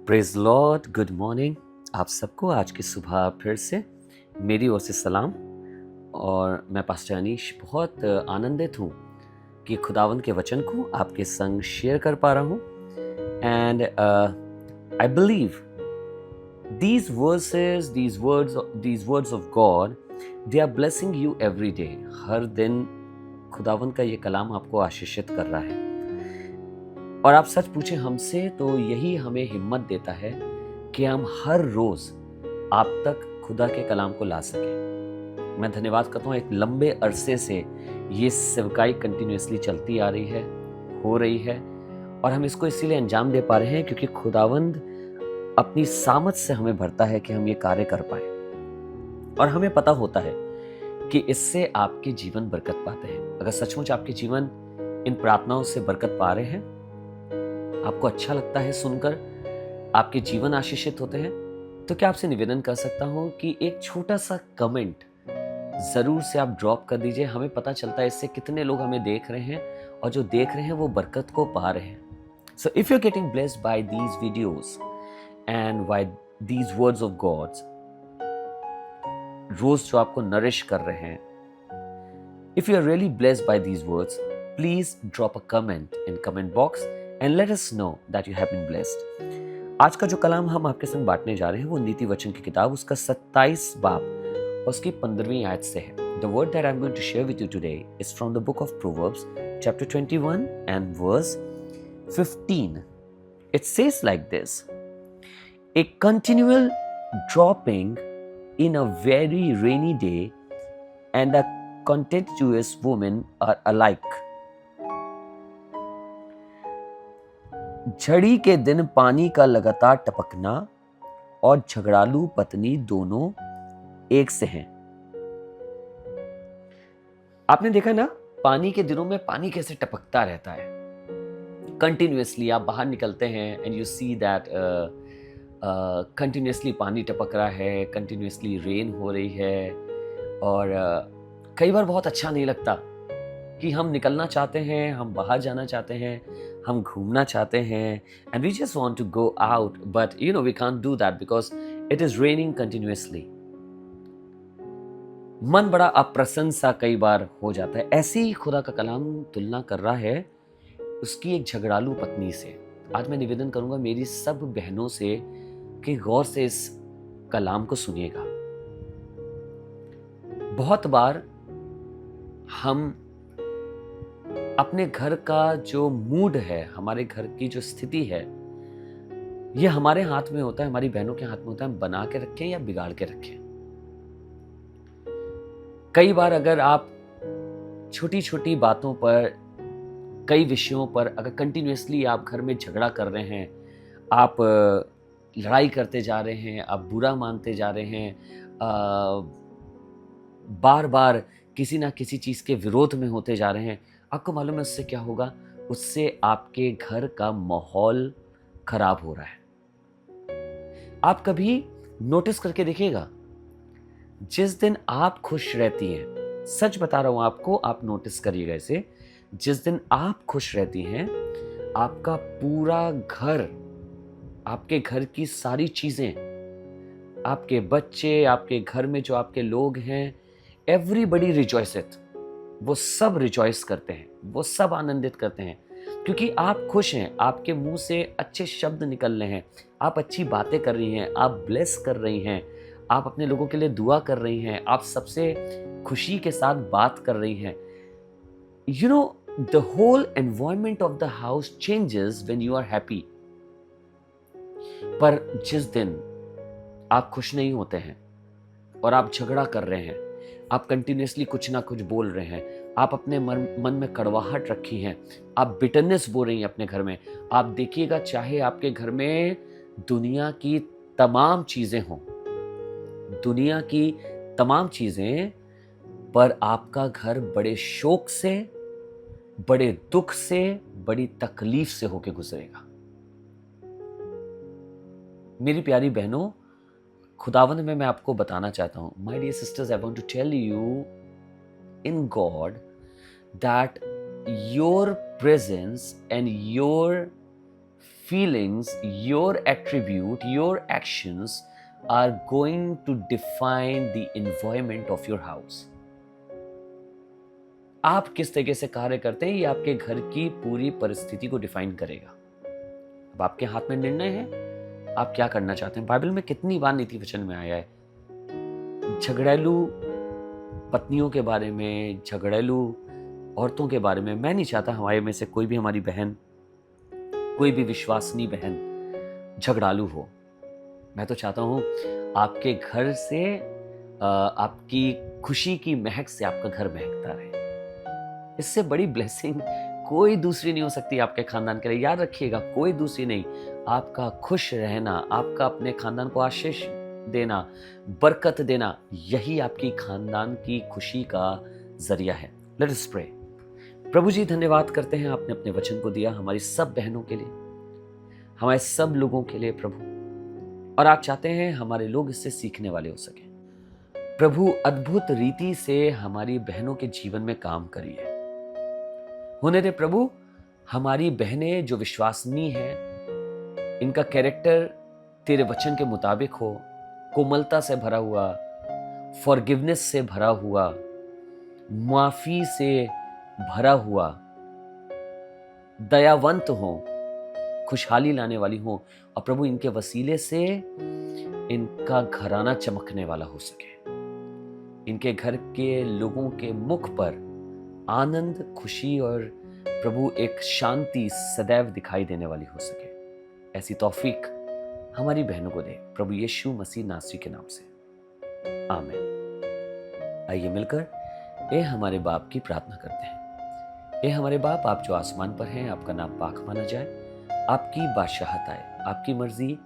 Praise Lord, good morning. आप सबको आज की सुबह फिर से मेरी ओर से सलाम। और मैं पास्टर अनीश बहुत आनंदित हूँ कि खुदावंद के वचन को आपके संग शेयर कर पा रहा हूँ। And I believe these verses, these words of God, they are blessing you every day. हर दिन खुदावंद का ये कलाम आपको आशीषित कर रहा है। और आप सच पूछें हमसे तो यही हमें हिम्मत देता है कि हम हर रोज आप तक खुदा के कलाम को ला सकें। मैं धन्यवाद करता हूँ, एक लंबे अरसे से ये सेवकाई कंटिन्यूसली चलती आ रही है, हो रही है, और हम इसको इसीलिए अंजाम दे पा रहे हैं क्योंकि खुदावंद अपनी सामत से हमें भरता है कि हम ये कार्य कर पाए। और हमें पता होता है कि इससे आपके जीवन बरकत पाते हैं। अगर सचमुच आपके जीवन इन प्रार्थनाओं से बरकत पा रहे हैं, आपको अच्छा लगता है सुनकर, आपके जीवन आशीषित होते हैं, तो क्या आपसे निवेदन कर सकता हूं कि एक छोटा सा कमेंट जरूर से आप ड्रॉप कर दीजिए। हमें पता चलता है इससे कितने लोग हमें देख रहे हैं, और जो देख रहे हैं वो बरकत को पा रहे हैं। So if you are getting blessed by these videos and by these words of gods, रोज जो आपको नरिश कर रहे हैं, if you are really blessed by these words, please drop a comment in comment box and let us know that you have been blessed. आज का जो कलाम हम आपके संग बांटने जा रहे हैं वो नीति वचन की किताब उसका 27 बाब और उसकी 15वीं आयत से है। The word that I'm going to share with you today is from the book of Proverbs, chapter 21 and verse 15. It says like this: A continual dropping in a very rainy day and a contentious woman are alike. झड़ी के दिन पानी का लगातार टपकना और झगड़ालू पत्नी दोनों एक से हैं। आपने देखा ना, पानी के दिनों में पानी कैसे टपकता रहता है कंटिन्यूअसली। आप बाहर निकलते हैं and you see that continuously पानी टपक रहा है, कंटिन्यूअसली रेन हो रही है। और कई बार बहुत अच्छा नहीं लगता कि हम निकलना चाहते हैं, हम बाहर जाना चाहते हैं, हम घूमना चाहते हैं, and we just want to go out, but we can't do that because it is raining continuously. मन बड़ा अप्रसन्न सा कई बार हो जाता है। ऐसे ही खुदा का कलाम तुलना कर रहा है उसकी एक झगड़ालू पत्नी से। आज मैं निवेदन करूंगा मेरी सब बहनों से कि गौर से इस कलाम को सुनिएगा। बहुत बार हम अपने घर का जो मूड है, हमारे घर की जो स्थिति है, ये हमारे हाथ में होता है, हमारी बहनों के हाथ में होता है। हम बना के रखें या बिगाड़ के रखें। कई बार अगर आप छोटी छोटी बातों पर, कई विषयों पर अगर कंटिन्यूअसली आप घर में झगड़ा कर रहे हैं, आप लड़ाई करते जा रहे हैं, आप बुरा मानते जा रहे हैं, बार बार किसी ना किसी चीज के विरोध में होते जा रहे हैं, आपको मालूम है उससे क्या होगा? उससे आपके घर का माहौल खराब हो रहा है। आप कभी नोटिस करके देखिएगा, जिस दिन आप खुश रहती हैं, सच बता रहा हूं आपको, आप नोटिस करिएगा इसे, जिस दिन आप खुश रहती हैं, आपका पूरा घर, आपके घर की सारी चीजें, आपके बच्चे, आपके घर में जो आपके लोग हैं, एवरीबडी रिजॉइसेथ, वो सब रिजॉइस करते हैं, वो सब आनंदित करते हैं क्योंकि आप खुश हैं, आपके मुंह से अच्छे शब्द निकल रहे हैं, आप अच्छी बातें कर रही हैं, आप ब्लेस कर रही हैं, आप अपने लोगों के लिए दुआ कर रही हैं, आप सबसे खुशी के साथ बात कर रही हैं। The whole environment of the house changes when you are happy. पर जिस दिन आप खुश नहीं होते हैं और आप झगड़ा कर रहे हैं, आप कंटिन्यूसली कुछ ना कुछ बोल रहे हैं, आप अपने मन में कड़वाहट रखी है, आप बिटरनेस बोल रही हैं अपने घर में, आप देखिएगा, चाहे आपके घर में दुनिया की तमाम चीजें हों, दुनिया की तमाम चीजें, पर आपका घर बड़े शोक से, बड़े दुख से, बड़ी तकलीफ से होके गुजरेगा। मेरी प्यारी बहनों, खुदावंद में मैं आपको बताना चाहता हूं, my dear sisters, I want to tell you in god that your presence and your feelings, your attribute, your actions are going to define the environment of your house. आप किस तरीके से कार्य करते हैं ये आपके घर की पूरी परिस्थिति को डिफाइन करेगा। अब आपके हाथ में निर्णय है, आप क्या करना चाहते हैं। बाइबल में कितनी बार नीति वचन में आया है झगड़ेलू पत्नियों के बारे में, झगड़ेलू औरतों के बारे में। मैं नहीं चाहता हमारे में से कोई भी हमारी बहन, कोई भी विश्वासनीय बहन झगड़ालू हो। मैं तो चाहता हूं आपके घर से आपकी खुशी की महक से आपका घर महकता रहे। इससे बड़ी ब्लेसिंग कोई दूसरी नहीं हो सकती आपके खानदान के लिए। याद रखिएगा, कोई दूसरी नहीं। आपका खुश रहना, आपका अपने खानदान को आशीष देना, बरकत देना, यही आपकी खानदान की खुशी का जरिया है। Let us pray. प्रभु जी, धन्यवाद करते हैं आपने अपने वचन को दिया हमारी सब बहनों के लिए, हमारे सब लोगों के लिए प्रभु। और आप चाहते हैं हमारे लोग इससे सीखने वाले हो सके। प्रभु, अद्भुत रीति से हमारी बहनों के जीवन में काम करिए। होने दे प्रभु, हमारी बहनें जो विश्वसनीय हैं, इनका कैरेक्टर तेरे वचन के मुताबिक हो, कोमलता से भरा हुआ, फॉरगिवनेस से भरा हुआ, माफी से भरा हुआ, दयावंत हो, खुशहाली लाने वाली हो। और प्रभु, इनके वसीले से इनका घराना चमकने वाला हो सके। इनके घर के लोगों के मुख पर आनंद, खुशी और प्रभु एक शांति सदैव दिखाई देने वाली हो सके। ऐसी तौफीक हमारी बहनों को दे प्रभु यीशु मसीह नासरी के नाम से, आमीन। आइए मिलकर ए हमारे बाप की प्रार्थना करते हैं। ए हमारे बाप, आप जो आसमान पर हैं, आपका नाम पाक माना जाए, आपकी बादशाहत आए, आपकी मर्जी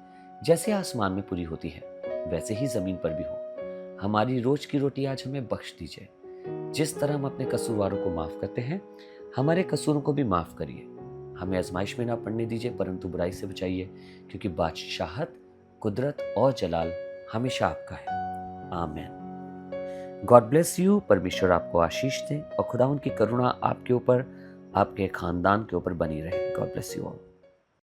जैसे आसमान में पूरी होती है वैसे ही जमीन पर भी हो। हमारी रोज की रोटी आज हमें बख्श दीजिए। जिस तरह हम अपने कसूरवारों को माफ करते हैं, हमारे कसूरों को भी माफ करिए। हमें आजमाइश में ना पड़ने दीजिए, परंतु बुराई से बचाइए, क्योंकि बादशाहत, कुदरत और जलाल हमेशा आपका है, आमीन। God bless you. परमेश्वर आपको आशीष दे और खुदा उनकी करुणा आपके ऊपर, आपके खानदान के ऊपर बनी रहे। God bless you all.